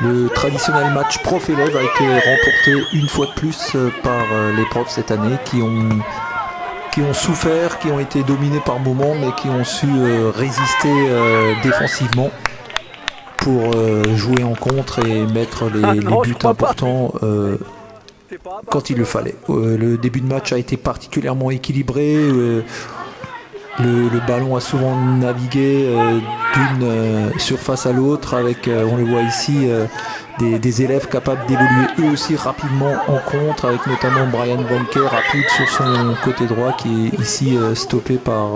Le traditionnel match prof-élève a été remporté une fois de plus par les profs cette année qui ont souffert, qui ont été dominés par moments mais qui ont su résister défensivement pour jouer en contre et mettre les buts importants quand il le fallait. Le début de match a été particulièrement équilibré. Le ballon a souvent navigué d'une surface à l'autre avec, on le voit ici, des élèves capables d'évoluer eux aussi rapidement en contre, avec notamment Brian Banker rapide sur son côté droit qui est ici stoppé par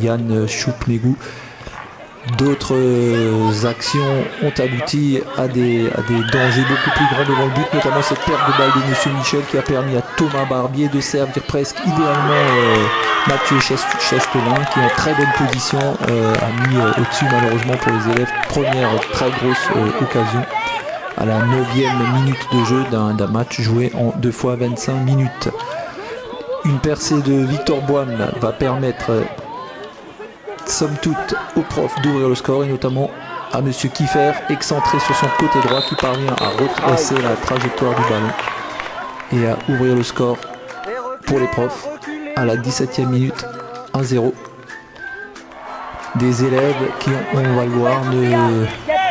Yann Choupnegou. D'autres actions ont abouti à des dangers beaucoup plus grands devant le but, notamment cette perte de balle de Monsieur Michel qui a permis à Thomas Barbier de servir presque idéalement Mathieu Chestelin qui en très bonne position a mis au-dessus malheureusement pour les élèves. Première très grosse occasion à la 9e minute de jeu d'un match joué en 2 fois 25 minutes. Une percée de Victor Boine va permettre somme toute au prof d'ouvrir le score et notamment à Monsieur Kiefer, excentré sur son côté droit, qui parvient à retracer la trajectoire du ballon et à ouvrir le score pour les profs à la 17e minute, 1-0. Des élèves qui, on va le voir,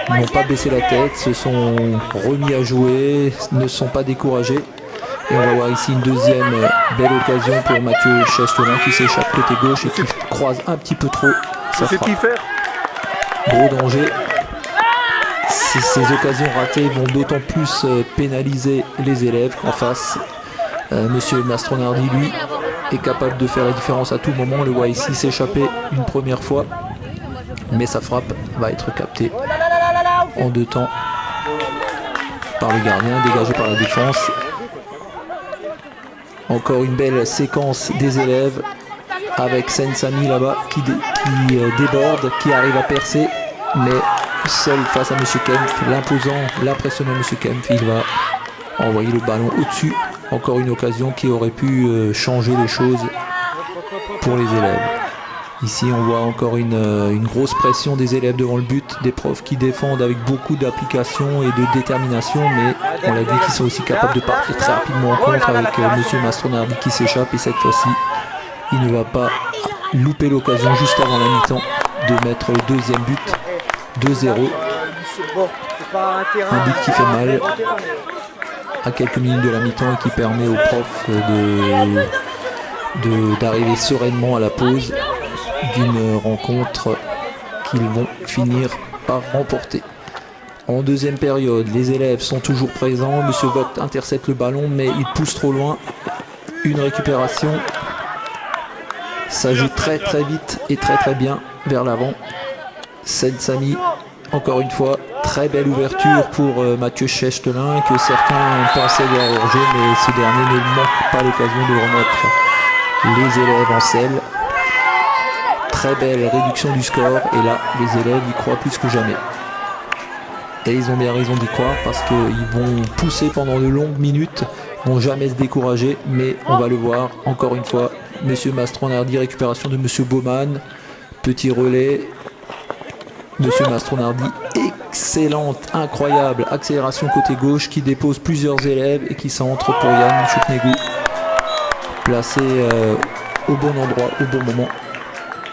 n'ont pas baissé la tête, se sont remis à jouer, ne sont pas découragés. Et on va voir ici une deuxième belle occasion pour Mathieu Chestelin qui s'échappe côté gauche et qui croise un petit peu trop sa frappe. Gros danger. Ces occasions ratées vont d'autant plus pénaliser les élèves qu'en face, Monsieur Mastronardi, lui, est capable de faire la différence à tout moment. On le voit ici s'échapper une première fois, mais sa frappe va être captée en 2 temps par le gardien, dégagé par la défense. Encore une belle séquence des élèves avec Sensami là-bas qui déborde, qui arrive à percer, mais seul face à Monsieur Kempf, l'impressionnant Monsieur Kempf, il va envoyer le ballon au-dessus. Encore une occasion qui aurait pu changer les choses pour les élèves. Ici on voit encore une grosse pression des élèves devant le but, des profs qui défendent avec beaucoup d'application et de détermination, mais on l'a dit qu'ils sont aussi capables de partir très rapidement en contre avec Monsieur Mastronardi qui s'échappe, et cette fois-ci il ne va pas louper l'occasion juste avant la mi-temps de mettre le deuxième but, 2-0. Un but qui fait mal à quelques minutes de la mi-temps et qui permet aux profs d'arriver sereinement à la pause d'une rencontre qu'ils vont finir par remporter. En deuxième période, les élèves sont toujours présents. Monsieur Vogt intercepte le ballon, mais il pousse trop loin. Une récupération. Ça joue très très vite et très très bien vers l'avant. Sensami, encore une fois, très belle ouverture pour Mathieu Chestelin, que certains pensaient voir hors jeu, mais ce dernier ne manque pas l'occasion de remettre les élèves en selle. Très belle réduction du score, et là les élèves y croient plus que jamais. Et ils ont bien raison d'y croire parce qu'ils vont pousser pendant de longues minutes, ils vont jamais se décourager, mais on va le voir encore une fois. Monsieur Mastronardi, récupération de Monsieur Baumann, petit relais. Monsieur Mastronardi, excellente, incroyable accélération côté gauche qui dépose plusieurs élèves et qui centre pour Yann Choupnegou, placé au bon endroit, au bon moment,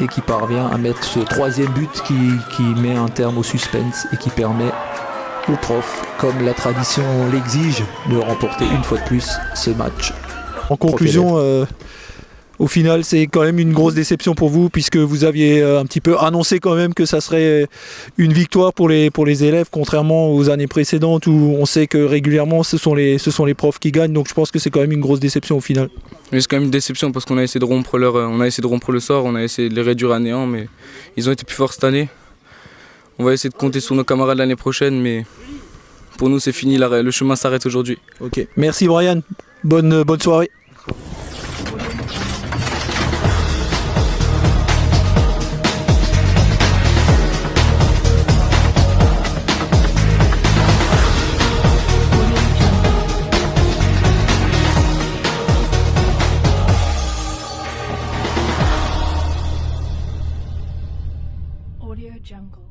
et qui parvient à mettre ce troisième but qui met un terme au suspense et qui permet aux profs, comme la tradition l'exige, de remporter une fois de plus ce match. En conclusion, au final, c'est quand même une grosse déception pour vous, puisque vous aviez un petit peu annoncé quand même que ça serait une victoire pour les élèves, contrairement aux années précédentes où on sait que régulièrement ce sont les profs qui gagnent. Donc je pense que c'est quand même une grosse déception au final. Mais c'est quand même une déception parce qu'on a essayé de rompre le sort, on a essayé de les réduire à néant, mais ils ont été plus forts cette année. On va essayer de compter sur nos camarades l'année prochaine, mais pour nous c'est fini, le chemin s'arrête aujourd'hui. Ok, merci Brian, bonne soirée. Audio Jungle.